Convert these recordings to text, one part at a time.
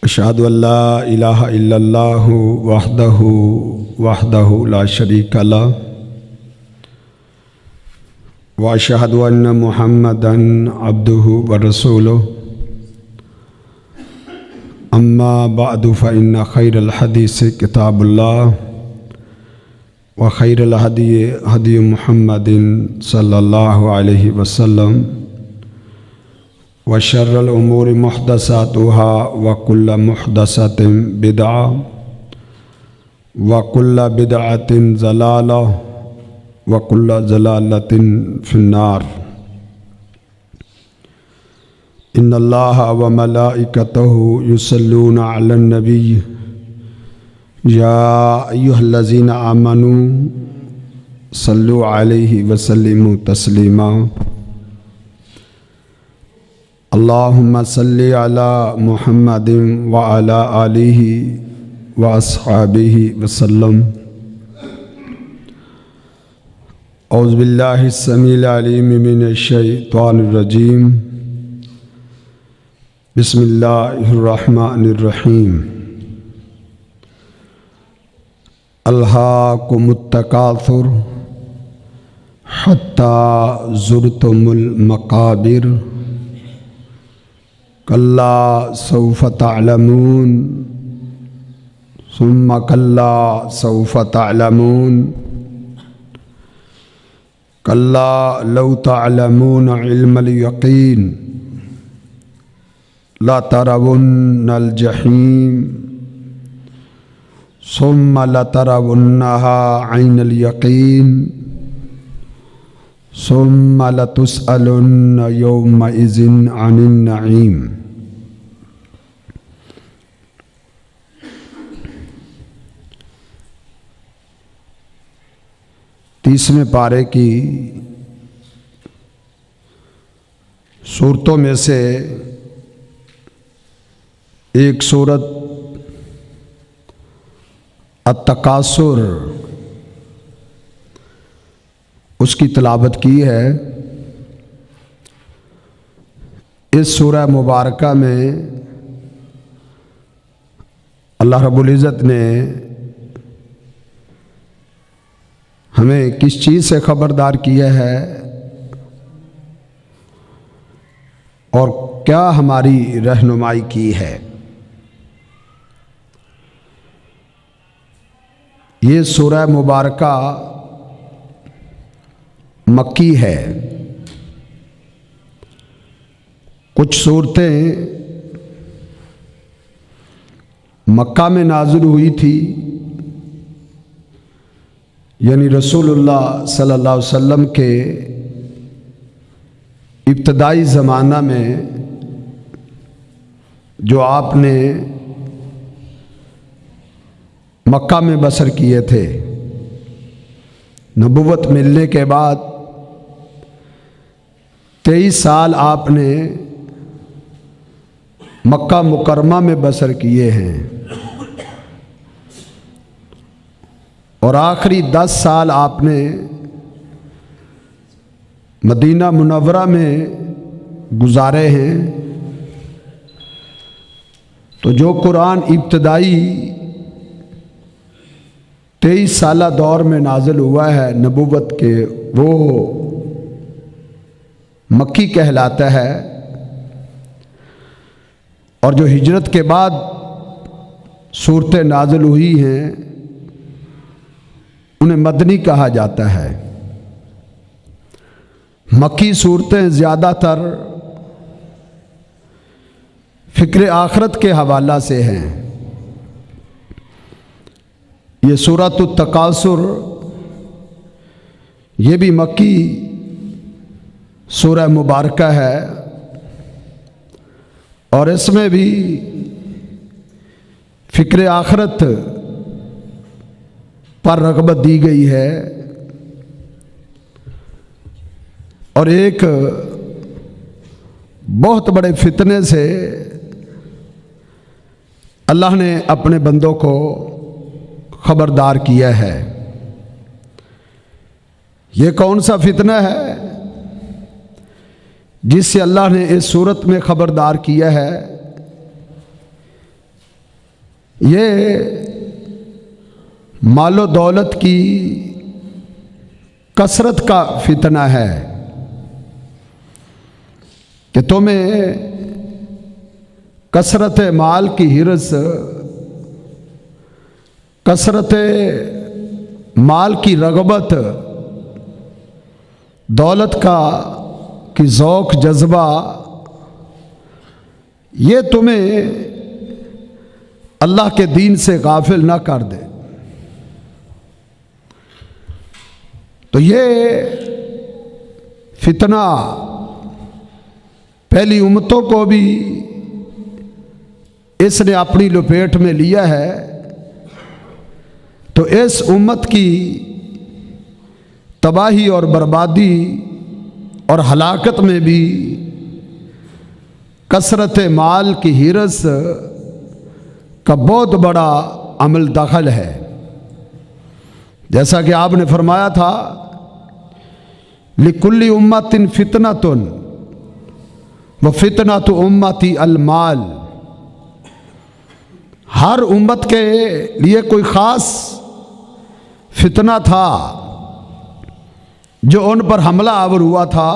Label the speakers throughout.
Speaker 1: اشہد ان لا الہ الا اللہ وحدہ لا شریک لہ واشہد ان محمدا عبدہ ورسولہ اما بعد فإن خیر الحدیث کتاب اللہ وخیر الہدی ہدی محمد صلی اللہ علیہ وسلم وشر الامور محدثاتها وکل محدثۃ بدعہ وکل بدعۃ ضلالہ وکل ضلالۃ فی النار۔ ان اللہ وملائکتہ یصلون علی النبی یا ایھا الذین آمنوا صلوا علیہ وسلموا تسلیما۔ اللہم صل علی محمد وعلی آلہ واصحابہ وسلم۔ اعوذ باللہ السمیع العلیم من الشیطان الرجیم، بسم اللہ الرحمن الرحیم۔ الہاکم التکاثر حتی زرتم المقابر کلا سوف تعلمون ثم کلا سوف تعلمون کلا لو تعلمون علم الیقین لترون الجحیم ثم لترونها عین الیقین ثم لتسألن یومئذ عن النعیم۔ تیسویں پارے کی صورتوں میں سے ایک صورت التکاثر، اس کی تلاوت کی ہے۔ اس سورہ مبارکہ میں اللہ رب العزت نے ہمیں کس چیز سے خبردار کیا ہے اور کیا ہماری رہنمائی کی ہے۔ یہ سورہ مبارکہ مکی ہے۔ کچھ صورتیں مکہ میں نازل ہوئی تھی، یعنی رسول اللہ صلی اللہ علیہ وسلم کے ابتدائی زمانہ میں جو آپ نے مکہ میں بسر کیے تھے۔ نبوت ملنے کے بعد 23 سال آپ نے مکہ مکرمہ میں بسر کیے ہیں، اور آخری 10 سال آپ نے مدینہ منورہ میں گزارے ہیں۔ تو جو قرآن ابتدائی 23 سالہ دور میں نازل ہوا ہے نبوت کے، وہ مکی کہلاتا ہے، اور جو ہجرت کے بعد صورتیں نازل ہوئی ہیں انہیں مدنی کہا جاتا ہے۔ مکی صورتیں زیادہ تر فکر آخرت کے حوالہ سے ہیں۔ یہ سورۃ التکاثر یہ بھی مکی سورہ مبارکہ ہے، اور اس میں بھی فکر آخرت پر رغبت دی گئی ہے، اور ایک بہت بڑے فتنے سے اللہ نے اپنے بندوں کو خبردار کیا ہے۔ یہ کون سا فتنہ ہے؟ جس سے اللہ نے اس صورت میں خبردار کیا ہے، یہ مال و دولت کی کثرت کا فتنہ ہے کہ تمہیں کثرت مال کی حرص، کثرت مال کی رغبت، دولت کی ذوق جذبہ، یہ تمہیں اللہ کے دین سے غافل نہ کر دے۔ تو یہ فتنہ پہلی امتوں کو بھی اس نے اپنی لپیٹ میں لیا ہے، تو اس امت کی تباہی اور بربادی اور ہلاکت میں بھی کثرت مال کی حرص کا بہت بڑا عمل دخل ہے۔ جیسا کہ آپ نے فرمایا تھا، لِكُلِّ أُمَّةٍ فِتْنَةٌ وَفِتْنَةُ أُمَّتِي الْمَالِ، ہر امت کے لیے کوئی خاص فتنہ تھا جو ان پر حملہ آور ہوا تھا۔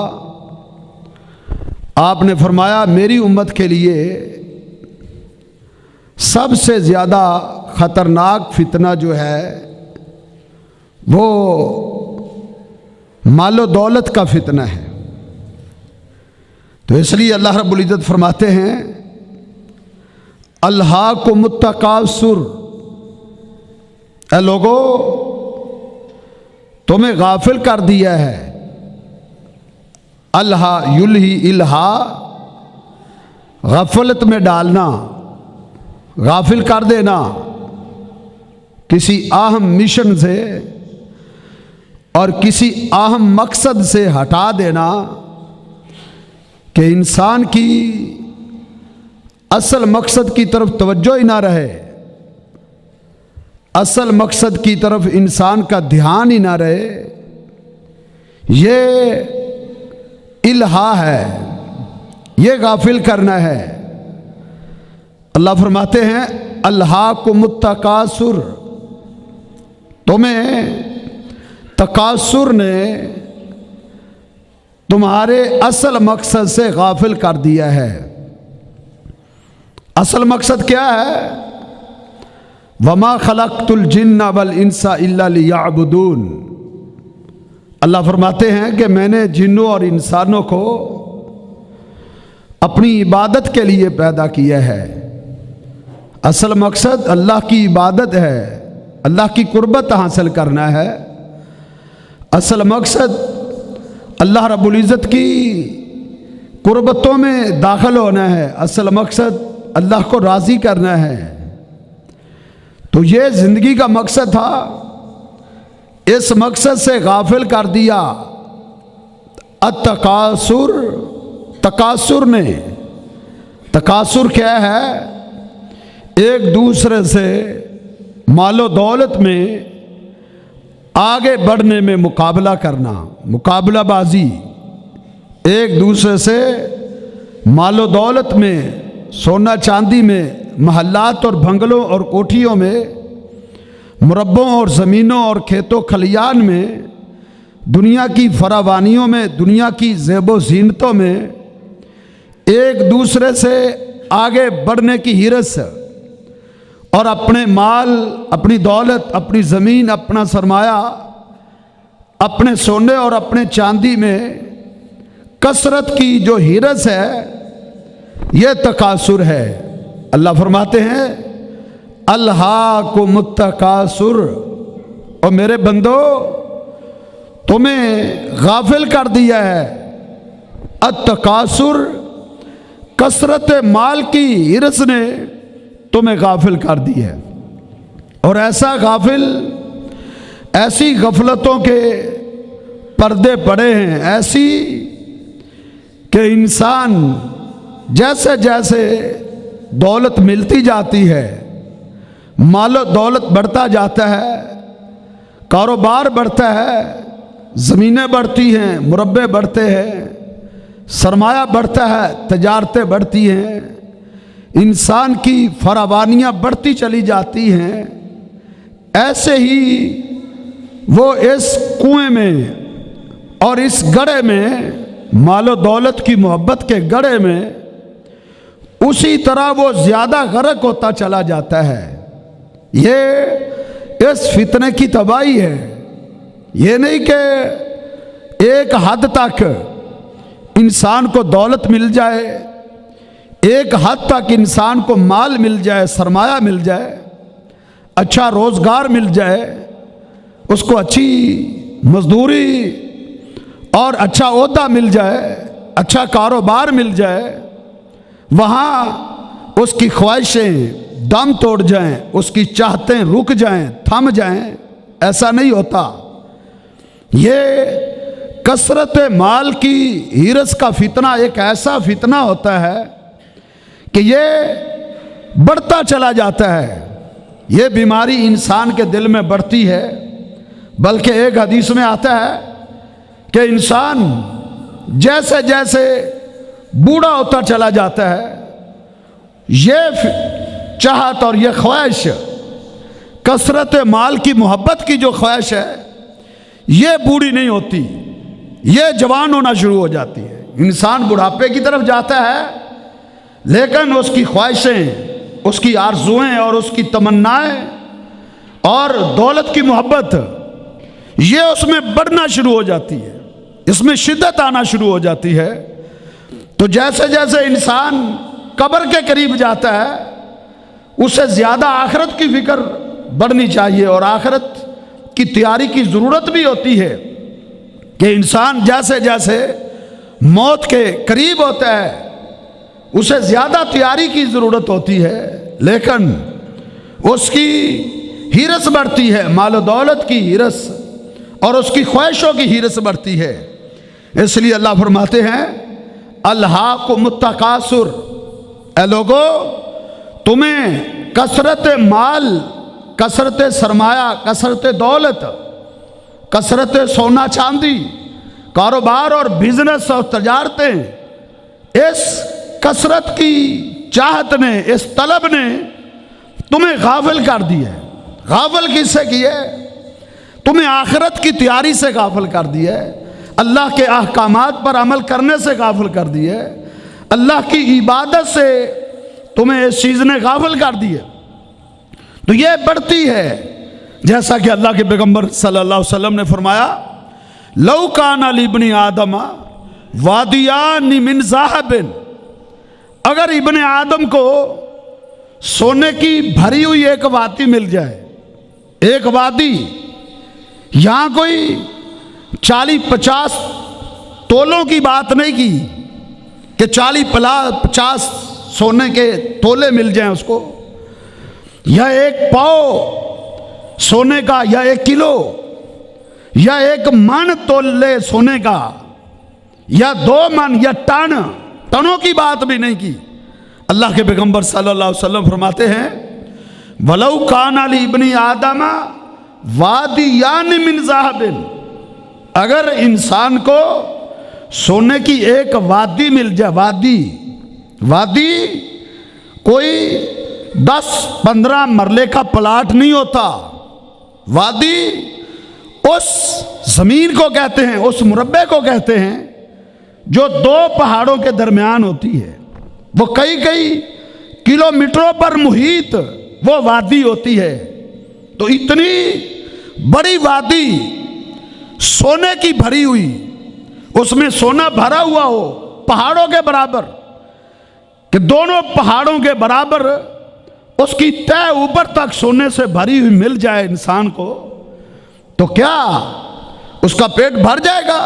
Speaker 1: آپ نے فرمایا میری امت کے لیے سب سے زیادہ خطرناک فتنہ جو ہے وہ مال و دولت کا فتنہ ہے۔ تو اس لیے اللہ رب العزت فرماتے ہیں، الہاکم التکاثر، اے لوگو تمہیں غافل کر دیا ہے۔ الہا یلہی الہا، غفلت میں ڈالنا، غافل کر دینا کسی اہم مشن سے اور کسی اہم مقصد سے ہٹا دینا کہ انسان کی اصل مقصد کی طرف توجہ ہی نہ رہے، اصل مقصد کی طرف انسان کا دھیان ہی نہ رہے، یہ الہا ہے، یہ غافل کرنا ہے۔ اللہ فرماتے ہیں الہاکم التکاثر، تمہیں تکاثر نے تمہارے اصل مقصد سے غافل کر دیا ہے۔ اصل مقصد کیا ہے؟ وَمَا خَلَقْتُ الْجِنَّ وَالْإِنسَ إِلَّا لِيَعْبُدُونَ، اللہ فرماتے ہیں کہ میں نے جنوں اور انسانوں کو اپنی عبادت کے لیے پیدا کیا ہے۔ اصل مقصد اللہ کی عبادت ہے، اللہ کی قربت حاصل کرنا ہے۔ اصل مقصد اللہ رب العزت کی قربتوں میں داخل ہونا ہے، اصل مقصد اللہ کو راضی کرنا ہے۔ تو یہ زندگی کا مقصد تھا، اس مقصد سے غافل کر دیا التکاثر، تکاثر نے۔ تکاثر کیا ہے؟ ایک دوسرے سے مال و دولت میں آگے بڑھنے میں مقابلہ کرنا، مقابلہ بازی، ایک دوسرے سے مال و دولت میں، سونا چاندی میں، محلات اور بنگلوں اور کوٹھیوں میں، مربوں اور زمینوں اور کھیتوں کھلیان میں، دنیا کی فراوانیوں میں، دنیا کی زیب و زینتوں میں ایک دوسرے سے آگے بڑھنے کی حرص اور اپنے مال، اپنی دولت، اپنی زمین، اپنا سرمایہ، اپنے سونے اور اپنے چاندی میں کثرت کی جو حرص ہے، یہ تکاثر ہے۔ اللہ فرماتے ہیں الہاکم التکاثر، اور میرے بندو تمہیں غافل کر دیا ہے التکاثر، کثرت مال کی حرص نے تمہیں غافل کر دی ہے۔ اور ایسا غافل، ایسی غفلتوں کے پردے پڑے ہیں، ایسی کہ انسان جیسے جیسے دولت ملتی جاتی ہے، مال و دولت بڑھتا جاتا ہے، کاروبار بڑھتا ہے، زمینیں بڑھتی ہیں، مربے بڑھتے ہیں، سرمایہ بڑھتا ہے، تجارتیں بڑھتی ہیں، انسان کی فراوانیاں بڑھتی چلی جاتی ہیں، ایسے ہی وہ اس کنویں میں اور اس گڑھے میں، مال و دولت کی محبت کے گڑھے میں، اسی طرح وہ زیادہ غرق ہوتا چلا جاتا ہے۔ یہ اس فتنے کی تباہی ہے۔ یہ نہیں کہ ایک حد تک انسان کو دولت مل جائے، ایک حد تک انسان کو مال مل جائے، سرمایہ مل جائے، اچھا روزگار مل جائے، اس کو اچھی مزدوری اور اچھا عہدہ مل جائے، اچھا کاروبار مل جائے، وہاں اس کی خواہشیں دم توڑ جائیں، اس کی چاہتیں رک جائیں، تھم جائیں، ایسا نہیں ہوتا۔ یہ کثرت مال کی ہرس کا فتنہ ایک ایسا فتنہ ہوتا ہے کہ یہ بڑھتا چلا جاتا ہے۔ یہ بیماری انسان کے دل میں بڑھتی ہے، بلکہ ایک حدیث میں آتا ہے کہ انسان جیسے جیسے بوڑھا ہوتا چلا جاتا ہے، یہ چاہت اور یہ خواہش، کثرت مال کی محبت کی جو خواہش ہے، یہ بوڑھی نہیں ہوتی، یہ جوان ہونا شروع ہو جاتی ہے۔ انسان بڑھاپے کی طرف جاتا ہے، لیکن اس کی خواہشیں، اس کی آرزوئیں اور اس کی تمنائیں اور دولت کی محبت، یہ اس میں بڑھنا شروع ہو جاتی ہے، اس میں شدت آنا شروع ہو جاتی ہے۔ تو جیسے جیسے انسان قبر کے قریب جاتا ہے، اسے زیادہ آخرت کی فکر بڑھنی چاہیے، اور آخرت کی تیاری کی ضرورت بھی ہوتی ہے کہ انسان جیسے جیسے موت کے قریب ہوتا ہے، اسے زیادہ تیاری کی ضرورت ہوتی ہے، لیکن اس کی ہرس بڑھتی ہے، مال و دولت کی ہرس اور اس کی خواہشوں کی ہرس بڑھتی ہے۔ اس لیے اللہ فرماتے ہیں الہاکم التکاثر، اے لوگو تمہیں کثرت مال، کثرت سرمایہ، کثرت دولت، کثرت سونا چاندی، کاروبار اور بزنس اور تجارتیں، اس کثرت کی چاہت نے، اس طلب نے تمہیں غافل کر دیا ہے۔ غافل کس سے کیا ہے؟ تمہیں آخرت کی تیاری سے غافل کر دیا ہے، اللہ کے احکامات پر عمل کرنے سے غافل کر دیا ہے، اللہ کی عبادت سے تمہیں اس چیز نے غافل کر دیا۔ تو یہ بڑھتی ہے، جیسا کہ اللہ کے پیغمبر صلی اللہ علیہ وسلم نے فرمایا لو کان لابن آدم وادیان من ذہب، اگر ابن آدم کو سونے کی بھری ہوئی ایک وادی مل جائے، ایک وادی، یہاں کوئی 40-50 تولوں کی بات نہیں کی کہ 40-50 سونے کے تولے مل جائیں اس کو، یا 1 پاؤ سونے کا، یا 1 کلو، یا 1 من تولے سونے کا، یا 2 من، یا ٹنوں کی بات بھی نہیں کی۔ اللہ کے پیغمبر صلی اللہ علیہ وسلم فرماتے ہیں وَلَوْ كَانَ لِابْنِ آدَمَ وَادِيَانِ مِنْ ذَهَبٍ، اگر انسان کو سونے کی ایک وادی مل جائے، وادی کوئی 10-15 مرلے کا پلاٹ نہیں ہوتا، وادی اس زمین کو کہتے ہیں، اس مربع کو کہتے ہیں جو 2 پہاڑوں کے درمیان ہوتی ہے، وہ کئی کلومیٹروں پر محیط وہ وادی ہوتی ہے۔ تو اتنی بڑی وادی سونے کی بھری ہوئی، اس میں سونا بھرا ہوا ہو پہاڑوں کے برابر، کہ دونوں پہاڑوں کے برابر اس کی تہ اوپر تک سونے سے بھری ہوئی مل جائے انسان کو، تو کیا اس کا پیٹ بھر جائے گا؟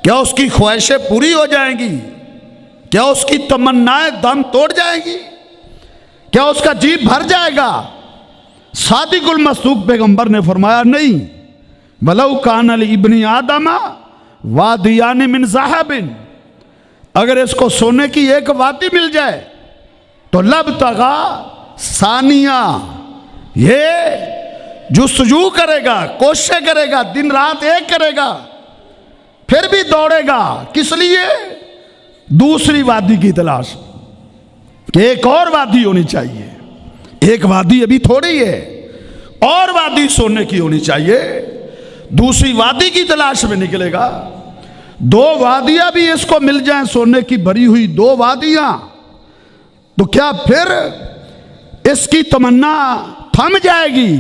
Speaker 1: کیا اس کی خواہشیں پوری ہو جائیں گی؟ کیا اس کی تمنائیں دم توڑ جائیں گی؟ کیا اس کا جی بھر جائے گا؟ صادق المصدوق پیغمبر نے فرمایا نہیں، وَلَوْ كَانَ لِابْنِ آدَمَ وَادِيَانِ مِنْ ذَهَبٍ، اگر اس کو سونے کی ایک وادی مل جائے تو لَبْتَغَا ثانیہ، یہ جستجو کرے گا، کوششیں کرے گا، دن رات ایک کرے گا، پھر بھی دوڑے گا، کس لیے؟ دوسری وادی کی تلاش کہ ایک اور وادی ہونی چاہیے، ایک وادی ابھی تھوڑی ہے، اور وادی سونے کی ہونی چاہیے، دوسری وادی کی تلاش میں نکلے گا۔ دو وادیاں بھی اس کو مل جائیں، سونے کی بھری ہوئی دو وادیاں، تو کیا پھر اس کی تمنا تھم جائے گی؟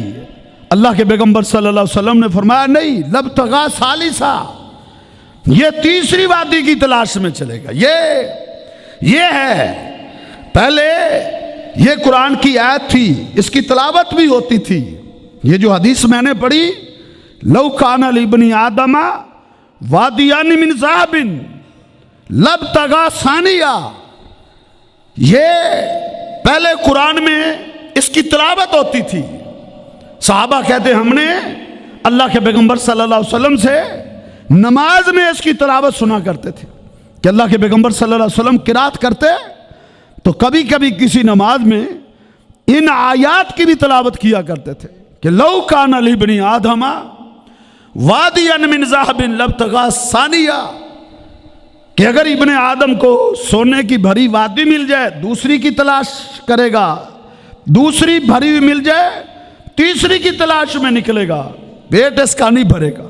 Speaker 1: اللہ کے پیغمبر صلی اللہ علیہ وسلم نے فرمایا نہیں، لبتغا ثالثا، یہ تیسری وادی کی تلاش میں چلے گا۔ یہ ہے، پہلے یہ قرآن کی آیت تھی، اس کی تلاوت بھی ہوتی تھی۔ یہ جو حدیث میں نے پڑھی، لو کان لابن آدم وادیان من ذہب لابتغا ثانیہ، یہ پہلے قرآن میں اس کی تلاوت ہوتی تھی۔ صحابہ کہتے ہم نے اللہ کے پیغمبر صلی اللہ علیہ وسلم سے نماز میں اس کی تلاوت سنا کرتے تھے کہ اللہ کے پیغمبر صلی اللہ علیہ وسلم قرات کرتے تو کبھی کبھی کسی نماز میں ان آیات کی بھی تلاوت کیا کرتے تھے کہ لو کان لابن آدم وادیا من ذہب لابتغا ثانیہ، کہ اگر ابن آدم کو سونے کی بھری وادی مل جائے دوسری کی تلاش کرے گا، دوسری بھری ہوئی مل جائے تیسری کی تلاش میں نکلے گا، پیٹ اس کا نہیں بھرے گا۔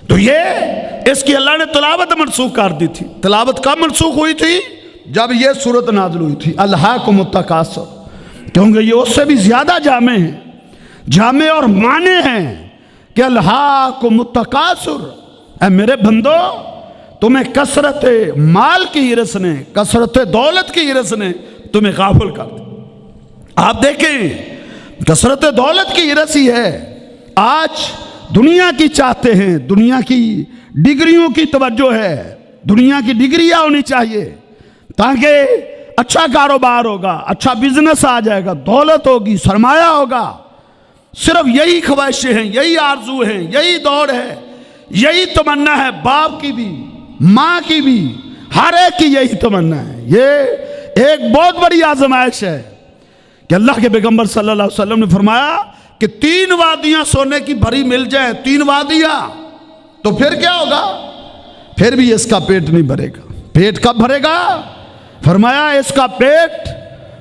Speaker 1: تو یہ اس کی اللہ نے تلاوت منسوخ کر دی تھی۔ تلاوت کب منسوخ ہوئی تھی؟ جب یہ صورت نازل ہوئی تھی، الہاکم التکاثر، کیونکہ یہ اس سے بھی زیادہ جامع ہیں، جامع اور معنی ہیں کہ الہاکم التکاثر، اے میرے بندو تمہیں کثرت مال کی ہرس نے، کثرت دولت کی ہرس نے تمہیں غافل کر دیا۔ آپ دیکھیں کثرت دولت کی ہرس ہی ہے، آج دنیا کی چاہتے ہیں، دنیا کی ڈگریوں کی توجہ ہے، دنیا کی ڈگریاں ہونی چاہیے تاکہ اچھا کاروبار ہوگا، اچھا بزنس آ جائے گا، دولت ہوگی، سرمایہ ہوگا۔ صرف یہی خواہشیں ہیں، یہی آرزو ہیں، یہی دوڑ ہے، یہی تمنا ہے، باپ کی بھی ماں کی بھی، ہر ایک کی یہی تمنا ہے۔ یہ ایک بہت بڑی آزمائش ہے کہ اللہ کے پیغمبر صلی اللہ علیہ وسلم نے فرمایا کہ 3 وادیاں سونے کی بھری مل جائیں، 3 وادیاں، تو پھر کیا ہوگا؟ پھر بھی اس کا پیٹ نہیں بھرے گا۔ پیٹ کب بھرے گا؟ فرمایا اس کا پیٹ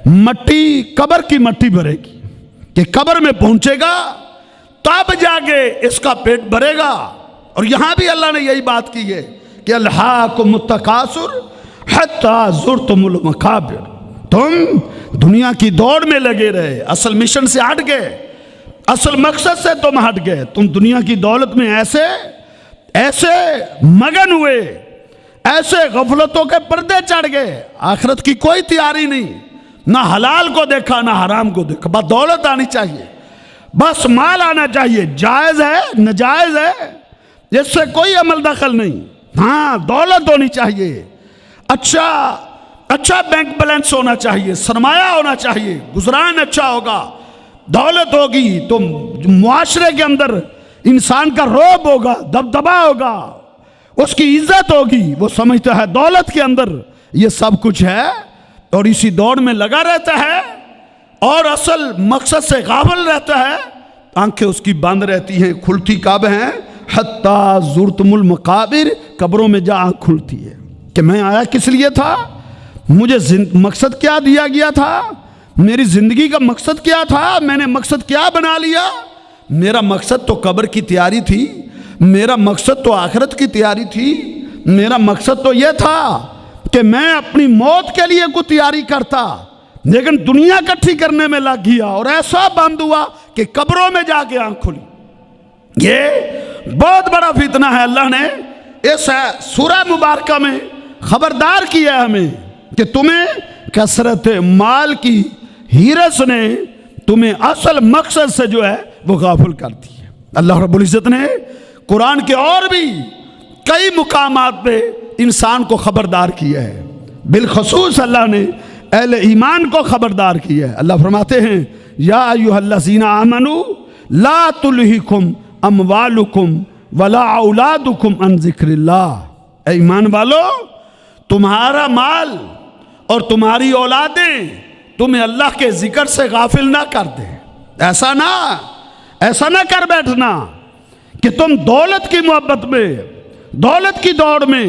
Speaker 1: مٹی، قبر کی مٹی بھرے گی، کہ قبر میں پہنچے گا تب جا کے اس کا پیٹ بھرے گا۔ اور یہاں بھی اللہ نے یہی بات کی ہے کہ الہاکم التکاثر حتی زرتم المقابر، تم دنیا کی دوڑ میں لگے رہے، اصل مشن سے ہٹ گئے، اصل مقصد سے تم ہٹ گئے، تم دنیا کی دولت میں ایسے مگن ہوئے، ایسے غفلتوں کے پردے چڑھ گئے، آخرت کی کوئی تیاری نہیں، نہ حلال کو دیکھا نہ حرام کو دیکھا، بس دولت آنی چاہیے، بس مال آنا چاہیے، جائز ہے ناجائز ہے اس سے کوئی عمل دخل نہیں، ہاں دولت ہونی چاہیے، اچھا بینک بیلنس ہونا چاہیے، سرمایہ ہونا چاہیے، گزران اچھا ہوگا، دولت ہوگی تو معاشرے کے اندر انسان کا رعب ہوگا، دبدبا ہوگا، اس کی عزت ہوگی، وہ سمجھتا ہے دولت کے اندر یہ سب کچھ ہے، اور اسی دوڑ میں لگا رہتا ہے اور اصل مقصد سے غافل رہتا ہے، آنکھیں اس کی بند رہتی ہیں، کھلتی کب ہیں؟ حتی زرتم المقابر، قبروں میں جا آنکھ کھلتی ہے کہ میں آیا کس لیے تھا، مجھے مقصد کیا دیا گیا تھا، میری زندگی کا مقصد کیا تھا، میں نے مقصد کیا بنا لیا؟ میرا مقصد تو قبر کی تیاری تھی، میرا مقصد تو آخرت کی تیاری تھی، میرا مقصد تو یہ تھا کہ میں اپنی موت کے لیے کوئی تیاری کرتا، لیکن دنیا اکٹھی کرنے میں لگ گیا اور ایسا بند ہوا کہ قبروں میں جا کے آنکھ کھلی۔ یہ بہت بڑا فتنہ ہے۔ اللہ نے اس سورہ مبارکہ میں خبردار کیا ہے ہمیں کہ تمہیں کثرت مال کی ہرس نے تمہیں اصل مقصد سے جو ہے وہ غافل کر دی ہے۔ اللہ رب العزت نے قرآن کے اور بھی کئی مقامات پہ انسان کو خبردار کیا ہے، بالخصوص اللہ نے اہل ایمان کو خبردار کیا ہے۔ اللہ فرماتے ہیں یا ایھا الذین آمنوا لا تلہکم اموالکم ولا اولادکم عن ذکر اللہ، اے ایمان والو تمہارا مال اور تمہاری اولادیں تمہیں اللہ کے ذکر سے غافل نہ کر دے۔ ایسا نہ کر بیٹھنا کہ تم دولت کی محبت میں، دولت کی دوڑ میں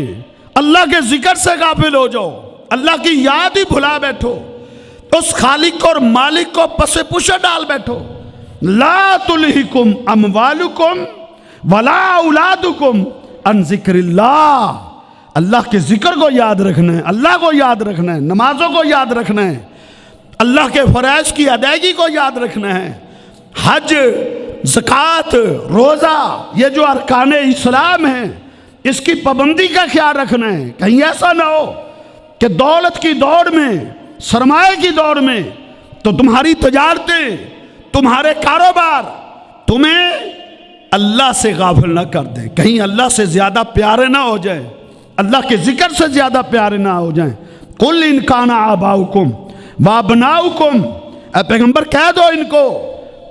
Speaker 1: اللہ کے ذکر سے غافل ہو جاؤ، اللہ کی یاد ہی بھلا بیٹھو، اس خالق اور مالک کو پس پشت ڈال بیٹھو۔ لا تلہکم اموالکم ولا اولادکم عن ذکر اللہ، اللہ کے ذکر کو یاد رکھنا ہے، اللہ کو یاد رکھنا ہے، نمازوں کو یاد رکھنا ہے، اللہ کے فرائض کی ادائیگی کو یاد رکھنا ہے، حج، زکوٰۃ، روزہ، یہ جو ارکان اسلام ہیں اس کی پابندی کا خیال رکھنا ہے۔ کہیں ایسا نہ ہو کہ دولت کی دوڑ میں، سرمایہ کی دوڑ میں تو تمہاری تجارتیں، تمہارے کاروبار تمہیں اللہ سے غافل نہ کر دیں، کہیں اللہ سے زیادہ پیارے نہ ہو جائیں، اللہ کے ذکر سے زیادہ پیارے نہ ہو جائیں۔ قل ان کان آباؤکم وابناؤکم، اے پیغمبر کہہ دو ان کو،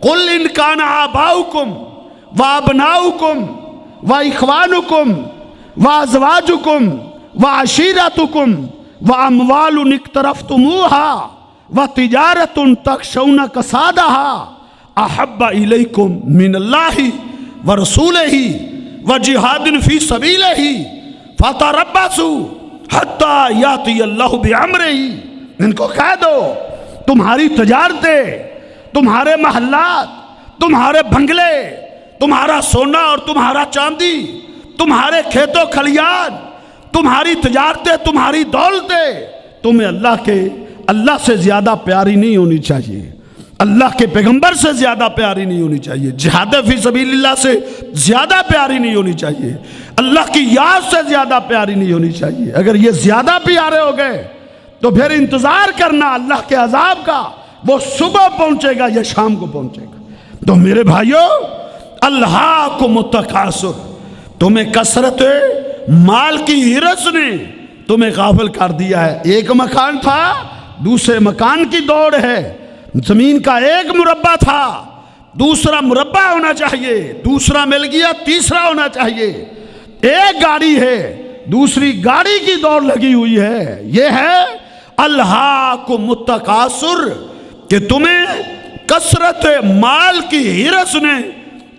Speaker 1: قل ان کان آباؤکم وابناؤکم واخوانکم وازواجکم وعشیرتکم واموال اقترفتموها وتجارت تخشون کسادها احب الیکم من اللہ ورسولہ وجہاد فی سبیلہ فتربصوا حتی یاتی اللہ بامرہ، ان کو کہہ دو تمہاری تجارتیں، تمہارے محلات، تمہارے بنگلے، تمہارا سونا اور تمہارا چاندی، تمہارے کھیت و کھلیان، تمہاری تجارتیں، تمہاری دولتیں تمہیں اللہ سے زیادہ پیاری نہیں ہونی چاہیے، اللہ کے پیغمبر سے زیادہ پیاری نہیں ہونی چاہیے، جہاد فی سبیل اللہ سے زیادہ پیاری نہیں ہونی چاہیے، اللہ کی یاد سے زیادہ پیاری نہیں ہونی چاہیے۔ اگر یہ زیادہ پیارے ہو گئے تو پھر انتظار کرنا اللہ کے عذاب کا، وہ صبح پہنچے گا یا شام کو پہنچے گا۔ تو میرے بھائیوں، الہاکم التکاثر، تمہیں کثرت مال کی ہرس نے تمہیں غافل کر دیا ہے۔ ایک مکان تھا، دوسرے مکان کی دوڑ ہے، زمین کا ایک مربع تھا، دوسرا مربع ہونا چاہیے، دوسرا مل گیا تیسرا ہونا چاہیے، ایک گاڑی ہے دوسری گاڑی کی دوڑ لگی ہوئی ہے۔ یہ ہے الہاکم التکاثر، کہ تمہیں کثرت مال کی ہرس نے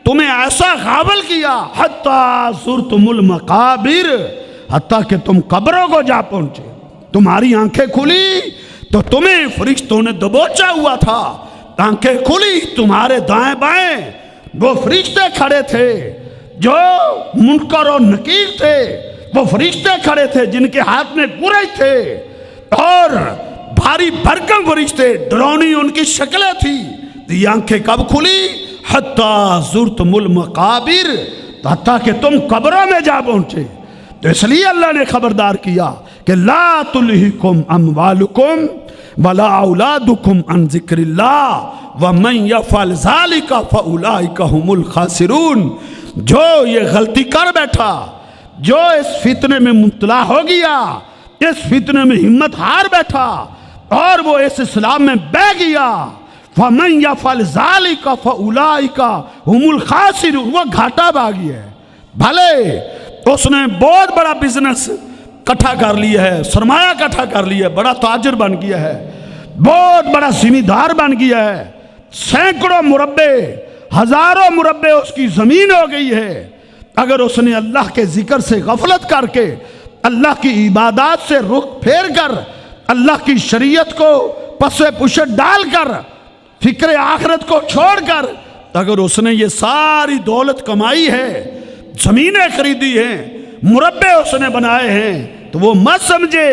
Speaker 1: تمہیں ایسا غافل کیا، حتیٰ زرتم المقابر، حتیٰ کہ تم قبروں کو جا پہنچے۔ تمہاری آنکھیں کھلی تو تمہیں فرشتوں نے دبوچا ہوا تھا، آنکھیں کھلی تمہارے دائیں بائیں وہ فرشتے کھڑے تھے جو منکر و نکیر تھے، وہ فرشتے کھڑے تھے جن کے ہاتھ میں گرج تھے اور بھاری بھرکم فرشتے، ڈرونی ان کی شکلیں تھی۔ یہ آنکھیں کب کھلی؟ حتیٰ زرتم المقابر، حتیٰ کہ تم قبروں میں جا پہنچے۔ تو اس لیے اللہ نے خبردار کیا کہ لا تلہکم اموالکم ولا اولادکم عن ذکر اللہ ومن یفعل ذلک فاولئک هم الخاسرون۔ جو یہ غلطی کر بیٹھا، جو اس فتنے میں مبتلا ہو گیا، اس فتنے میں ہمت ہار بیٹھا اور وہ اس اسلام میں بہ گیا، فَمَنْ يَفْعَلْ ذَلِكَ فَأُولَئِكَ هُمُ الْخَاسِرُونَ، وہ گھاٹا باغی ہے۔ بھلے اس نے بہت بڑا بزنس کٹھا کر لیا ہے، سرمایہ کٹھا کر لیا ہے، بڑا تاجر بن گیا ہے، بہت بڑا زمیندار بن گیا ہے، سینکڑوں مربع، ہزاروں مربع اس کی زمین ہو گئی ہے، اگر اس نے اللہ کے ذکر سے غفلت کر کے، اللہ کی عبادات سے رخ پھیر کر، اللہ کی شریعت کو پس پشت ڈال کر، فکر آخرت کو چھوڑ کر، اگر اس نے یہ ساری دولت کمائی ہے، زمینیں خریدی ہیں، مربع اس نے بنائے ہیں، تو وہ مت سمجھے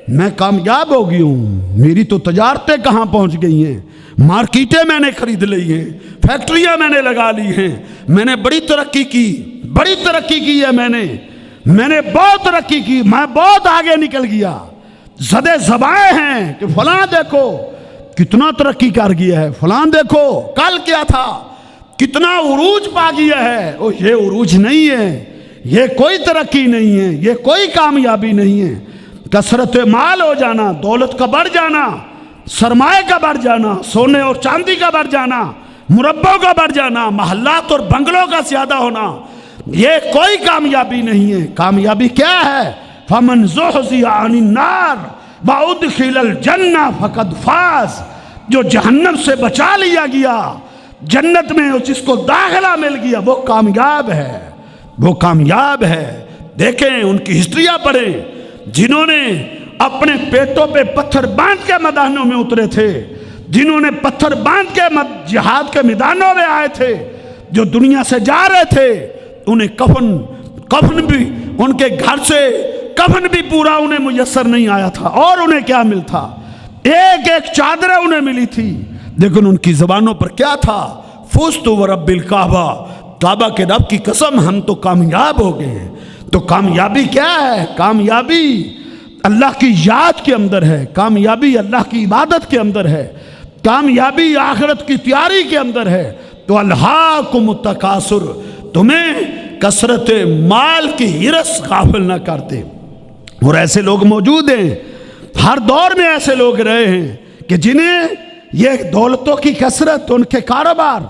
Speaker 1: میں کامیاب ہو گئی ہوں، میری تو تجارتیں کہاں پہنچ گئی ہیں، مارکیٹیں میں نے خرید لی ہیں، فیکٹریاں میں نے لگا لی ہیں، میں نے بڑی ترقی کی ہے، میں نے بہت ترقی کی، میں بہت آگے نکل گیا۔ زدے زبائیں ہیں کہ فلاں دیکھو کتنا ترقی کر گیا ہے، فلاں دیکھو کل کیا تھا، کتنا عروج پا گیا ہے۔ یہ عروج نہیں ہے، یہ کوئی ترقی نہیں ہے، یہ کوئی کامیابی نہیں ہے۔ کثرت مال ہو جانا، دولت کا بڑھ جانا، سرمایہ کا بڑھ جانا، سونے اور چاندی کا بڑھ جانا، مربعوں کا بڑھ جانا، محلات اور بنگلوں کا زیادہ ہونا، یہ کوئی کامیابی نہیں ہے۔ کامیابی کیا ہے؟ فَمَنْ زُحْزِحَ عَنِ النَّارِ وَأُدْخِلَ الْجَنَّةَ فَقَدْ فَازَ، جو جہنم سے بچا لیا گیا، جنت میں جس کو داخلہ مل گیا، وہ کامیاب ہے، وہ کامیاب ہے۔ دیکھیں ان کی ہسٹریاں پڑھیں، جنہوں نے اپنے پیٹوں پہ پتھر باندھ کے میدانوں میں اترے تھے، جنہوں نے پتھر باندھ کے جہاد کے میدانوں میں آئے تھے، جو دنیا سے جا رہے تھے، انہیں کفن بھی ان کے گھر سے کفن بھی پورا انہیں میسر نہیں آیا تھا، اور انہیں کیا ملتا؟ ایک ایک چادریں انہیں ملی تھی، لیکن ان کی زبانوں پر کیا تھا؟ فزت ورب الکعبہ، کعبہ کے رب کی قسم ہم تو کامیاب ہو گئے ہیں۔ تو کامیابی کیا ہے؟ کامیابی اللہ کی یاد کے اندر ہے، کامیابی اللہ کی عبادت کے اندر ہے، کامیابی آخرت کی تیاری کے اندر ہے۔ تو الہاکم التکاثر، تمہیں کثرت مال کی ہرس غافل نہ کرتے۔ اور ایسے لوگ موجود ہیں، ہر دور میں ایسے لوگ رہے ہیں کہ جنہیں یہ دولتوں کی کثرت، ان کے کاروبار،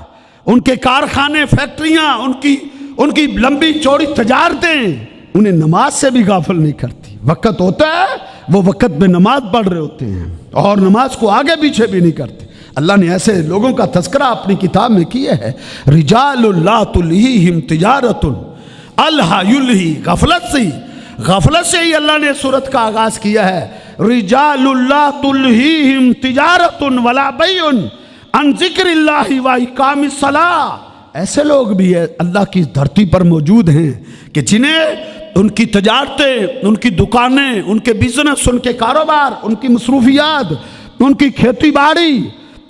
Speaker 1: ان کے کارخانے، فیکٹریاں، ان کی لمبی چوڑی تجارتیں انہیں نماز سے بھی غافل نہیں کرتی۔ وقت ہوتا ہے وہ وقت میں نماز پڑھ رہے ہوتے ہیں اور نماز کو آگے پیچھے بھی نہیں کرتے۔ اللہ نے ایسے لوگوں کا تذکرہ اپنی کتاب میں کیا ہے، رجال لا تلہیہم تجارت اللہ یلہی، غفلت سے ہی اللہ نے سورت کا آغاز کیا ہے۔ رجال لا تلہیہم تجارت ولا بیع عن ذکر اللہ و اقام الصلاۃ، ایسے لوگ بھی اللہ کی دھرتی پر موجود ہیں کہ جنہیں ان کی تجارتیں، ان کی دکانیں، ان کے بزنس، ان کے کاروبار، ان کی مصروفیات، ان کی کھیتی باڑی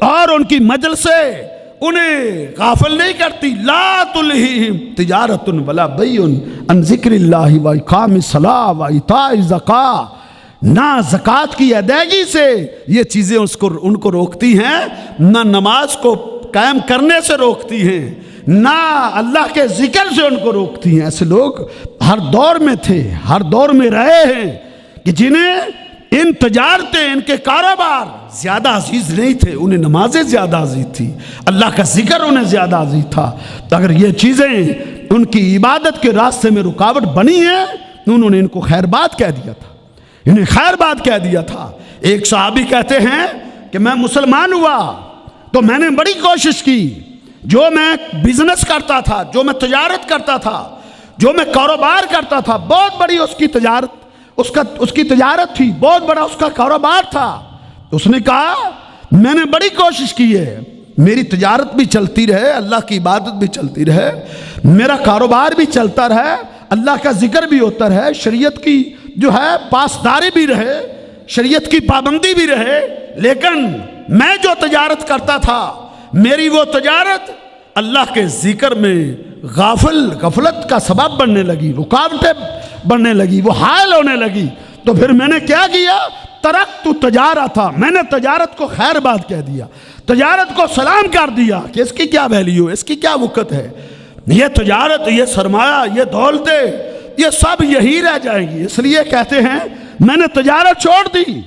Speaker 1: اور ان کی مجلسیں انہیں غافل نہیں کرتی۔ لا تلہیہم تجارت ولا بیع عن ذکر اللہ و اقام الصلاۃ و ایتاء الزکاۃ، نہ زکوٰۃ کی ادائیگی سے یہ چیزیں ان کو روکتی ہیں، نہ نماز کو قائم کرنے سے روکتی ہیں، نہ اللہ کے ذکر سے ان کو روکتی ہیں۔ ایسے لوگ ہر دور میں تھے، ہر دور میں رہے ہیں کہ جنہیں ان تجارتیں، ان کے کاروبار زیادہ عزیز نہیں تھے، انہیں نمازیں زیادہ عزیز تھی، اللہ کا ذکر انہیں زیادہ عزیز تھا۔ تو اگر یہ چیزیں ان کی عبادت کے راستے میں رکاوٹ بنی ہیں، انہوں نے ان کو خیر بات کہہ دیا تھا، انہیں خیر بات کہہ دیا تھا۔ ایک صحابی کہتے ہیں کہ میں مسلمان ہوا تو میں نے بڑی کوشش کی، جو میں بزنس کرتا تھا، جو میں تجارت کرتا تھا، جو میں کاروبار کرتا تھا، بہت بڑی اس کی تجارت تھی، بہت بڑا اس کا کاروبار تھا۔ اس نے کہا میں نے بڑی کوشش کی ہے، میری تجارت بھی چلتی رہے، اللہ کی عبادت بھی چلتی رہے، میرا کاروبار بھی چلتا رہے، اللہ کا ذکر بھی ہوتا رہے، شریعت کی جو ہے پاسداری بھی رہے، شریعت کی پابندی بھی رہے، لیکن میں جو تجارت کرتا تھا، میری وہ تجارت اللہ کے ذکر میں غفلت کا سبب بننے لگی، رکاوٹیں بننے لگی، وہ حائل ہونے لگی۔ تو پھر میں نے کیا کیا؟ ترکت تجارت، میں نے تجارت کو خیر بات کہہ دیا، تجارت کو سلام کر دیا کہ اس کی کیا ویلیو، اس کی کیا وقت ہے، یہ تجارت، یہ سرمایہ، یہ دولتیں، یہ سب یہی رہ جائیں گی۔ اس لیے کہتے ہیں میں نے تجارت چھوڑ دی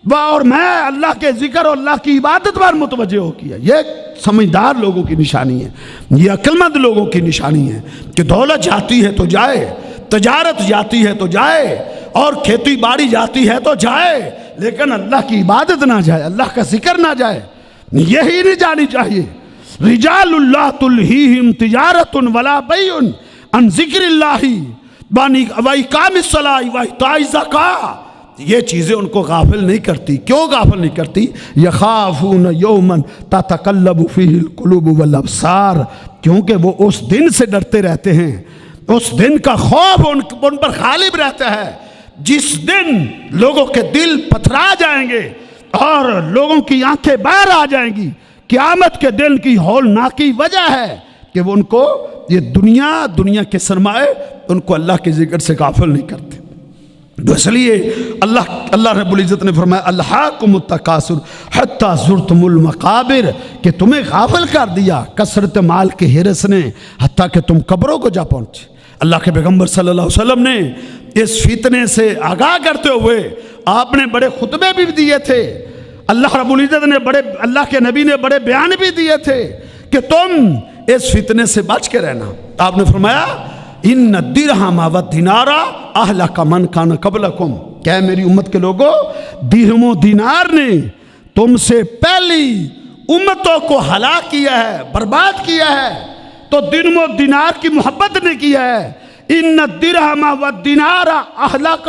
Speaker 1: اور میں اللہ کے ذکر اور اللہ کی عبادت پر متوجہ ہو کیا۔ یہ سمجھدار لوگوں کی نشانی ہے، یہ عقل مند لوگوں کی نشانی ہے کہ دولت جاتی ہے تو جائے، تجارت جاتی ہے تو جائے، اور کھیتی باڑی جاتی ہے تو جائے، لیکن اللہ کی عبادت نہ جائے، اللہ کا ذکر نہ جائے، یہی نہیں جانی چاہیے۔ رجال اللہ تلہیہم تجارت ولا بیع عن ذکر اللہ و اقام الصلاۃ و ایتاء الزکاۃ، یہ چیزیں ان کو غافل نہیں کرتی۔ کیوں غافل نہیں کرتی؟ یخافون یوما تتقلب فیہ القلوب والابصار، کیونکہ وہ اس دن سے ڈرتے رہتے ہیں، اس دن کا خوف ان پر غالب رہتا ہے جس دن لوگوں کے دل پتھرا جائیں گے اور لوگوں کی آنکھیں باہر آ جائیں گی۔ قیامت کے دن کی ہولناکی وجہ ہے کہ وہ ان کو یہ دنیا کے سرمائے ان کو اللہ کے ذکر سے غافل نہیں کرتے۔ تو اس لیے اللہ رب العزت نے فرمایا الہاکم التکاثر حتی زرتم المقابر، کہ تمہیں غافل کر دیا کثرت مال کے حرص نے حتیٰ کہ تم قبروں کو جا پہنچے۔ اللہ کے پیغمبر صلی اللہ علیہ وسلم نے اس فتنے سے آگاہ کرتے ہوئے آپ نے بڑے خطبے بھی دیے تھے، اللہ رب العزت نے اللہ کے نبی نے بڑے بیان بھی دیے تھے کہ تم اس فتنے سے بچ کے رہنا۔ آپ نے فرمایا ان الدرہم والدینار اہلک من کان قبلکم، کہ میری امت کے لوگوں، درہم و دینار نے تم سے پہلی امتوں کو ہلاک کیا ہے، برباد کیا ہے۔ تو درہم و دینار کی محبت نے کیا ہے۔ ان الدرہم والدینار اہلک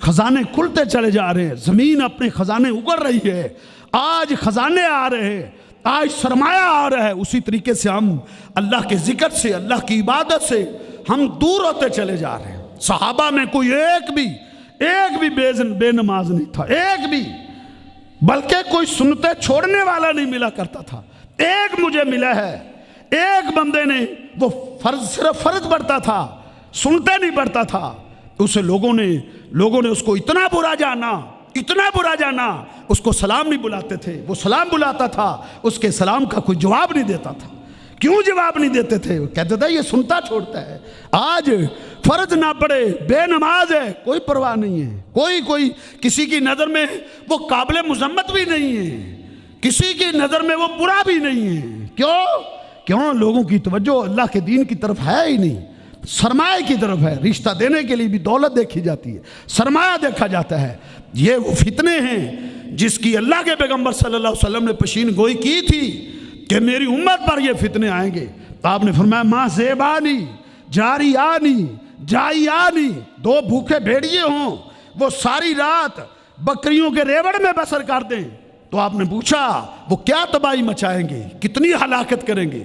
Speaker 1: خزانے کھلتے چلے جا رہے ہیں، زمین اپنے خزانے اگڑ رہی ہے، آج خزانے آ رہے ہیں، آج سرمایہ آ رہا ہے۔ اسی طریقے سے ہم اللہ کے ذکر سے، اللہ کی عبادت سے ہم دور ہوتے چلے جا رہے ہیں۔ صحابہ میں کوئی ایک بھی بے نماز نہیں تھا، ایک بھی، بلکہ کوئی سنتے چھوڑنے والا نہیں ملا کرتا تھا۔ ایک مجھے ملا ہے، ایک بندے نے وہ صرف فرض پڑھتا تھا، سنتے نہیں پڑھتا تھا۔ اسے لوگوں نے اس کو اتنا برا جانا، اس کو سلام نہیں بلاتے تھے، وہ سلام بلاتا تھا، اس کے سلام کا کوئی جواب نہیں دیتا تھا۔ کیوں جواب نہیں دیتے تھے؟ وہ کہتے تھے یہ سنتا چھوڑتا ہے۔ آج فرض نہ پڑے، بے نماز ہے، کوئی پرواہ نہیں ہے، کوئی کسی کی نظر میں وہ قابل مذمت بھی نہیں ہے، کسی کی نظر میں وہ برا بھی نہیں ہے۔ کیوں لوگوں کی توجہ اللہ کے دین کی طرف ہے ہی نہیں، سرمایہ کی طرف ہے۔ رشتہ دینے کے لیے بھی دولت دیکھی جاتی ہے، سرمایہ دیکھا جاتا ہے۔ یہ وہ فتنے ہیں جس کی اللہ کے پیغمبر صلی اللہ علیہ وسلم نے پیشین گوئی کی تھی کہ میری امت پر یہ فتنے آئیں گے۔ آپ نے فرمایا ماں زیبانی جاری آنی جائی آنی، دو بھوکے بھیڑیے ہوں، وہ ساری رات بکریوں کے ریوڑ میں بسر کر دیں، تو آپ نے پوچھا وہ کیا تباہی مچائیں گے، کتنی ہلاکت کریں گے؟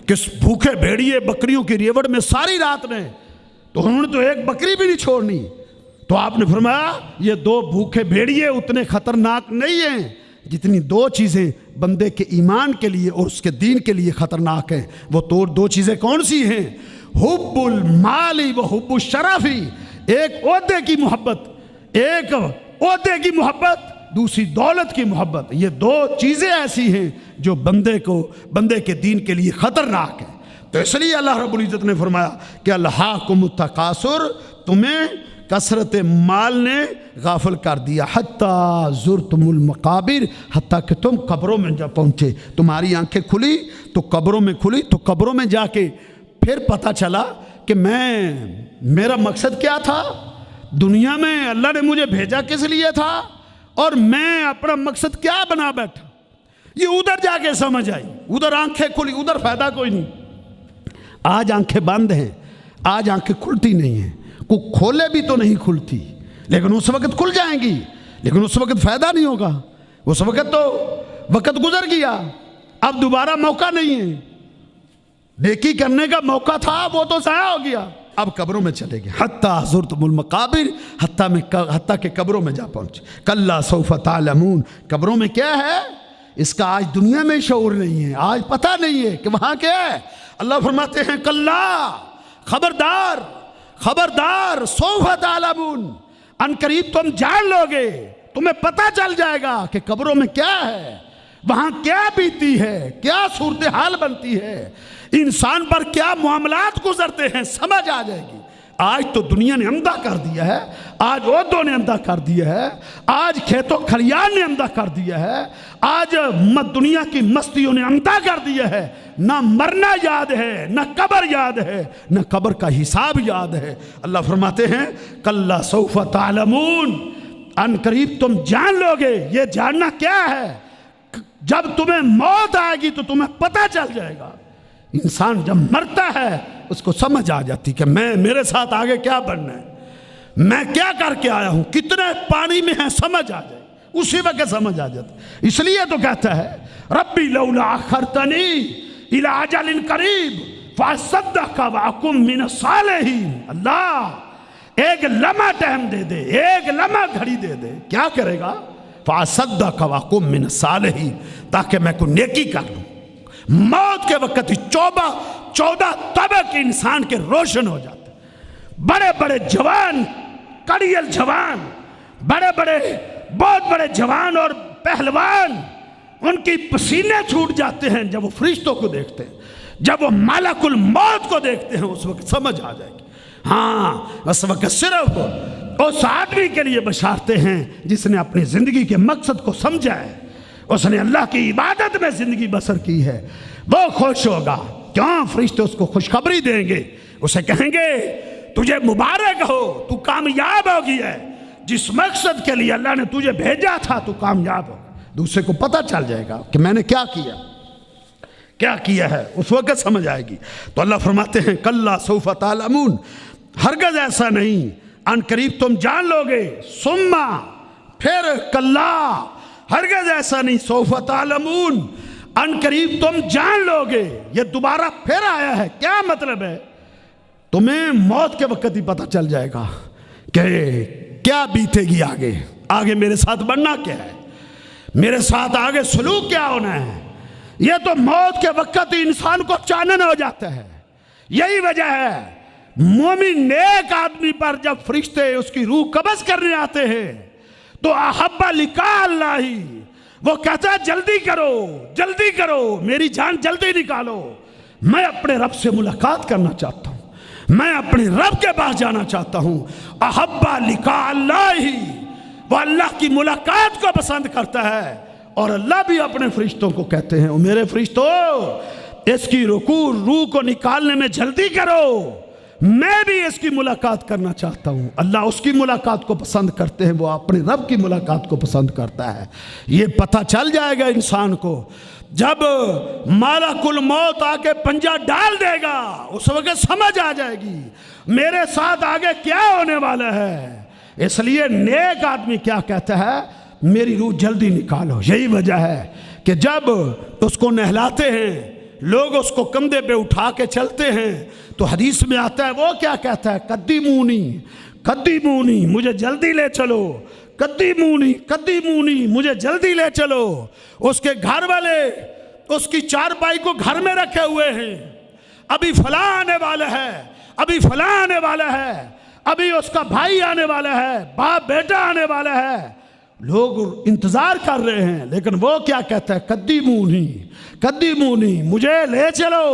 Speaker 1: کہ بھوکے بھیڑیے بکریوں کی ریوڑ میں ساری رات رہیں، تو انہوں نے تو ایک بکری بھی نہیں چھوڑنی۔ تو آپ نے فرمایا یہ دو بھوکے بھیڑیے اتنے خطرناک نہیں ہیں جتنی دو چیزیں بندے کے ایمان کے لیے اور اس کے دین کے لیے خطرناک ہیں۔ وہ تو دو چیزیں کون سی ہیں؟ حب المالی و حب الشرفی، ایک عہدے کی محبت، دوسری دولت کی محبت۔ یہ دو چیزیں ایسی ہیں جو بندے کے دین کے لیے خطرناک ہیں۔ تو اس لیے اللہ رب العزت نے فرمایا کہ الہاکم التکاثر، تمہیں کثرت مال نے غافل کر دیا، حتیٰ زرتم المقابر، حتیٰ کہ تم قبروں میں جا پہنچے۔ تمہاری آنکھیں کھلی تو قبروں میں جا کے پھر پتہ چلا کہ میرا مقصد کیا تھا دنیا میں، اللہ نے مجھے بھیجا کس لیے تھا، اور میں اپنا مقصد کیا بنا بیٹھا۔ یہ ادھر جا کے سمجھ آئی، ادھر آنکھیں کھلی، ادھر فائدہ کوئی نہیں۔ آج آنکھیں بند ہیں، آج آنکھیں کھلتی نہیں ہیں، کو کھولے بھی تو نہیں کھلتی، لیکن اس وقت کھل جائیں گی، لیکن اس وقت فائدہ نہیں ہوگا۔ اس وقت تو وقت گزر گیا، اب دوبارہ موقع نہیں ہے، نیکی کرنے کا موقع تھا وہ تو ضائع ہو گیا، اب قبروں میں چلے گئے۔ حتیٰ زرتم المقابر، حتیٰ کہ قبروں میں جا پہنچے۔ کلا سوف تعلمون، قبروں میں کیا ہے اس کا آج دنیا میں شعور نہیں ہے، آج پتہ نہیں ہے کہ وہاں کیا ہے۔ اللہ فرماتے ہیں کلا، خبردار سوف تعلمون، ان قریب تم جان لو گے، تمہیں پتہ چل جائے گا کہ قبروں میں کیا ہے، وہاں کیا بیتی ہے، کیا صورتحال بنتی ہے، انسان پر کیا معاملات گزرتے ہیں، سمجھ آ جائے گی۔ آج تو دنیا نے اندھا کر دیا ہے، آج عہدوں نے اندھا کر دیا ہے، آج کھیتوں کھلیان نے اندھا کر دیا ہے، آج دنیا کی مستیوں نے اندھا کر دیا ہے۔ نہ مرنا یاد ہے، نہ قبر یاد ہے، نہ قبر کا حساب یاد ہے۔ اللہ فرماتے ہیں کلا سوف تعلمون، ان قریب تم جان لو گے۔ یہ جاننا کیا ہے؟ جب تمہیں موت آئے گی تو تمہیں پتہ چل جائے گا۔ انسان جب مرتا ہے اس کو سمجھ آ جاتی کہ میرے ساتھ آگے کیا بننا ہے، میں کیا کر کے آیا ہوں، کتنے پانی میں ہے، سمجھ آ جائے، اسی وقت سمجھ آ جاتا۔ اس لیے تو کہتا ہے ربی لولا اخرتنی الی اجل قریب فاصدق واکن من الصالحین۔ اللہ ایک لمحہ ٹائم دے دے، ایک لمحہ گھڑی دے دے، کیا کرے گا؟ فاصدق واکن من الصالحین، تاکہ میں کوئی نیکی کر لوں۔ موت کے وقت ہی 14 طبق انسان کے روشن ہو جاتے، بڑے بڑے جوان، کڑیل جوان، بہت بڑے جوان اور پہلوان، ان کی پسینے چھوٹ جاتے ہیں جب وہ فرشتوں کو دیکھتے ہیں، جب وہ ملک الموت کو دیکھتے ہیں، اس وقت سمجھ آ جائے گی۔ ہاں اس وقت صرف اس آدمی کے لیے بشارتیں ہیں جس نے اپنی زندگی کے مقصد کو سمجھا ہے، اس نے اللہ کی عبادت میں زندگی بسر کی ہے، وہ خوش ہوگا۔ کیوں؟ فرشتے اس کو خوشخبری دیں گے، اسے کہیں گے تجھے مبارک ہو، تو کامیاب ہو گیا ہے، جس مقصد کے لیے اللہ نے تجھے بھیجا تھا تو کامیاب ہو۔ دوسرے کو پتہ چل جائے گا کہ میں نے کیا کیا ہے، اس وقت سمجھ آئے گی۔ تو اللہ فرماتے ہیں کلا سوف تعلمون، ہرگز ایسا نہیں ان قریب تم جان لو گے، سما پھر کلا ہرگز ایسا نہیں، سوف تعلمون ان قریب تم جان لو گے۔ یہ دوبارہ پھر آیا ہے، کیا مطلب ہے؟ تمہیں موت کے وقت ہی پتہ چل جائے گا کہ کیا بیتے گی آگے میرے ساتھ بننا کیا ہے، میرے ساتھ آگے سلوک کیا ہونا ہے۔ یہ تو موت کے وقت ہی انسان کو چانن ہو جاتا ہے۔ یہی وجہ ہے مومن نیک آدمی پر جب فرشتے اس کی روح قبض کرنے آتے ہیں تو احب لقاء اللہ، وہ کہتا ہے جلدی کرو میری جان جلدی نکالو، میں اپنے رب سے ملاقات کرنا چاہتا ہوں، میں اپنے رب کے پاس جانا چاہتا ہوں۔ احب لقاء اللہ، وہ اللہ کی ملاقات کو پسند کرتا ہے، اور اللہ بھی اپنے فرشتوں کو کہتے ہیں میرے فرشتوں اس کی روح کو نکالنے میں جلدی کرو، میں بھی اس کی ملاقات کرنا چاہتا ہوں۔ اللہ اس کی ملاقات کو پسند کرتے ہیں، وہ اپنے رب کی ملاقات کو پسند کرتا ہے۔ یہ پتہ چل جائے گا انسان کو جب مالک الموت آ کے پنجہ ڈال دے گا، اس وقت سمجھ آ جائے گی میرے ساتھ آگے کیا ہونے والا ہے۔ اس لیے نیک آدمی کیا کہتا ہے؟ میری روح جلدی نکالو۔ یہی وجہ ہے کہ جب اس کو نہلاتے ہیں لوگ اس کو کندھے پہ اٹھا کے چلتے ہیں تو حدیث میں آتا ہے وہ کیا کہتا ہے؟ قدیمونی مجھے جلدی لے چلو، قدیمونی مجھے جلدی لے چلو۔ اس کے گھر والے اس کی چارپائی کو گھر میں رکھے ہوئے ہیں، ابھی فلاں آنے والا ہے، ابھی فلاں آنے والا ہے، ابھی اس کا بھائی آنے والا ہے، باپ بیٹا آنے والا ہے، لوگ انتظار کر رہے ہیں، لیکن وہ کیا کہتا ہے؟ قدیمونی مجھے لے چلو،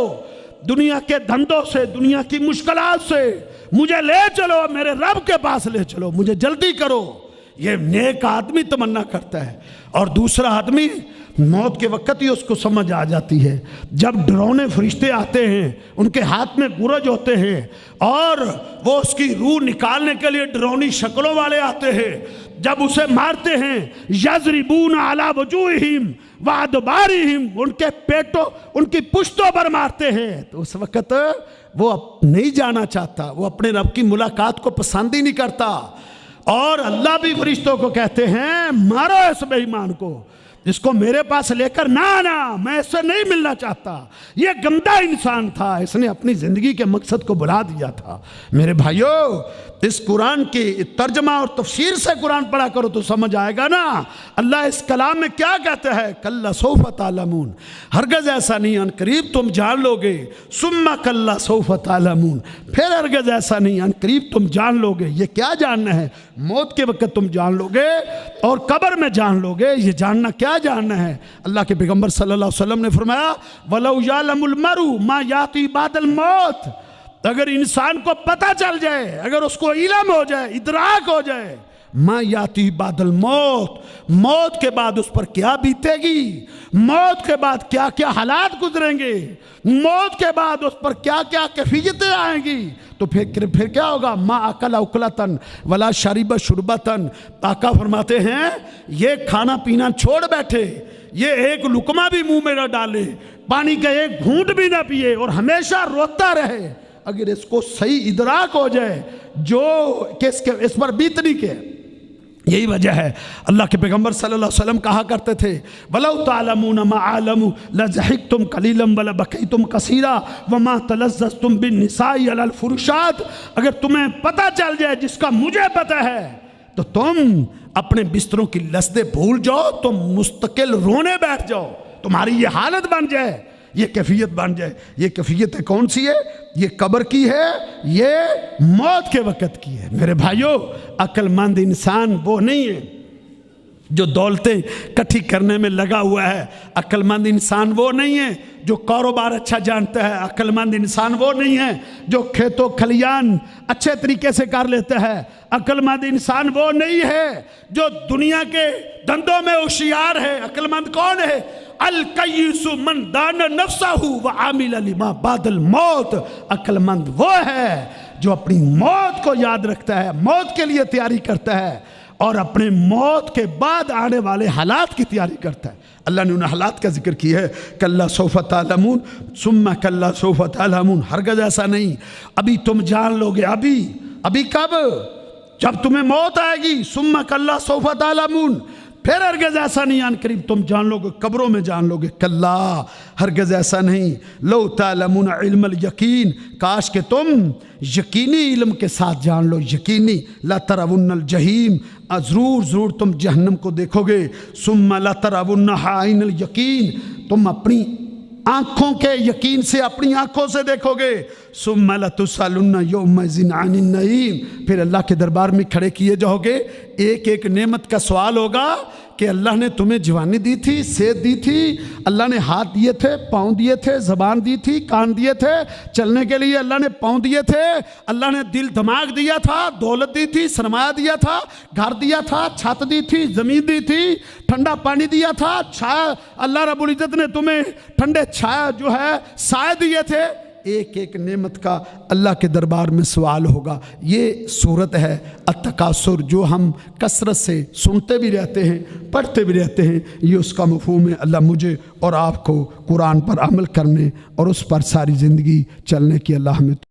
Speaker 1: دنیا کے دھندوں سے، دنیا کی مشکلات سے مجھے لے چلو، میرے رب کے پاس لے چلو، مجھے جلدی کرو۔ یہ نیک آدمی تمنا کرتا ہے۔ اور دوسرا آدمی موت کے وقت ہی اس کو سمجھ آ جاتی ہے، جب ڈرونے فرشتے آتے ہیں، ان کے ہاتھ میں گرج ہوتے ہیں اور وہ اس کی روح نکالنے کے لیے ڈرونی شکلوں والے آتے ہیں، جب اسے مارتے ہیں یضربون علی وجوہہم وادبارہم، ان کے پیٹوں ان کی پشتوں پر مارتے ہیں، تو اس وقت وہ نہیں جانا چاہتا، وہ اپنے رب کی ملاقات کو پسند ہی نہیں کرتا۔ اور اللہ بھی فرشتوں کو کہتے ہیں مارو اس بے ایمان کو، جس کو میرے پاس لے کر نہ آنا، میں اس سے نہیں ملنا چاہتا، یہ گندا انسان تھا، اس نے اپنی زندگی کے مقصد کو بھلا دیا تھا۔ میرے بھائیو، اس قرآن کی ترجمہ اور تفسیر سے قرآن پڑھا کرو تو سمجھ آئے گا نا اللہ اس کلام میں کیا کہتا ہے۔ کلا سوف تعلمون، ہرگز ایسا نہیں، ان قریب تم جان لو گے، ثم کلا سوف تعلمون، پھر ہرگز ایسا نہیں، ان قریب تم جان لو گے۔ یہ کیا جاننا ہے؟ موت کے وقت تم جان لو گے اور قبر میں جان لو گے۔ یہ جاننا کیا جاننا ہے؟ اللہ کے پیغمبر صلی اللہ علیہ وسلم نے فرمایا وَلَوْ يَعْلَمُ الْمَرْءُ مَا يَأْتِي بَعْدَ الْمَوْتِ، اگر انسان کو پتہ چل جائے، اگر اس کو علم ہو جائے، ادراک ہو جائے، ما یاتی بعد الموت، موت کے بعد اس پر کیا بیتے گی، موت کے بعد کیا کیا حالات گزریں گے، موت کے بعد اس پر کیا کیا کیفیتیں آئیں گی، تو پھر کیا ہوگا؟ ما اکل اکلتن ولا شرب شربتن، آقا فرماتے ہیں یہ کھانا پینا چھوڑ بیٹھے، یہ ایک لقمہ بھی منہ میں نہ ڈالے، پانی کا ایک گھونٹ بھی نہ پیے اور ہمیشہ روتا رہے، اگر اس کو صحیح ادراک ہو جائے جو کہ اس پر بیتنی کے۔ یہی وجہ ہے اللہ کے پیغمبر صلی اللہ علیہ وسلم کہا کرتے تھے وَلَوْ تَعْلَمُونَ مَا أَعْلَمُ لَضَحِكْتُمْ قَلِيلًا وَلَبَكَيْتُمْ كَثِيرًا وَمَا تَلَذَّذْتُمْ بِالنِّسَاءِ عَلَى الْفُرُشَاتِ، اگر تمہیں پتہ چل جائے جس کا مجھے پتہ ہے تو تم اپنے بستروں کی لذتیں بھول جاؤ، تم مستقل رونے بیٹھ جاؤ، تمہاری یہ حالت بن جائے، یہ کیفیت بن جائے۔ یہ کیفیت کون سی ہے؟ یہ قبر کی ہے، یہ موت کے وقت کی ہے۔ میرے بھائیوں، عقل مند انسان وہ نہیں ہے جو دولتیں اکٹھی کرنے میں لگا ہوا ہے، عقل مند انسان وہ نہیں ہے جو کاروبار اچھا جانتا ہے، عقل مند انسان وہ نہیں ہے جو کھیت و کھلیان اچھے طریقے سے کر لیتا ہے، عقل مند انسان وہ نہیں ہے جو دنیا کے دندوں میں ہوشیار ہے۔ عقل مند کون ہے؟ الکیس من دان نفسہ وعامل لما بعد الموت، عقل مند وہ ہے جو اپنی موت کو یاد رکھتا ہے، موت کے لیے تیاری کرتا ہے اور اپنے موت کے بعد آنے والے حالات کی تیاری کرتا ہے۔ اللہ نے ان حالات کا ذکر کی ہے کلا سوف تعلمون ثم کلا سوف تعلمون، ہرگز ایسا نہیں، ابھی تم جان لو گے۔ ابھی کب؟ جب تمہیں موت آئے گی ثم کلا سوف تعلمون، پھر ہرگز ایسا نہیں آن قریب تم جان لو گے، قبروں میں جان لو گے، کلا ہرگز ایسا نہیں، لو تعلمون علم الیقین، کاش کہ تم یقینی علم کے ساتھ جان لو، یقینی، لترون الجحیم، ضرور تم جہنم کو دیکھو گے، ثم لترونہا عین الیقین، تم اپنی آنکھوں کے یقین سے اپنی آنکھوں سے دیکھو گے، ثم لتسألن یومئذ عن النعیم، پھر اللہ کے دربار میں کھڑے کیے جاؤ گے، ایک ایک نعمت کا سوال ہوگا کہ اللہ نے تمہیں جوانی دی تھی، صحت دی تھی، اللہ نے ہاتھ دیے تھے، پاؤں دیے تھے، زبان دی تھی، کان دیے تھے، چلنے کے لیے اللہ نے پاؤں دیے تھے، اللہ نے دل دماغ دیا تھا، دولت دی تھی، سرمایہ دیا تھا، گھر دیا تھا، چھت دی تھی، زمین دی تھی، ٹھنڈا پانی دیا تھا، چھایا، اللہ رب العزت نے تمہیں ٹھنڈے چھایا جو ہے سائے دیے تھے، ایک ایک نعمت کا اللہ کے دربار میں سوال ہوگا۔ یہ صورت ہے التکاثر، جو ہم کثرت سے سنتے بھی رہتے ہیں، پڑھتے بھی رہتے ہیں، یہ اس کا مفہوم ہے۔ اللہ مجھے اور آپ کو قرآن پر عمل کرنے اور اس پر ساری زندگی چلنے کی اللہ ہمیں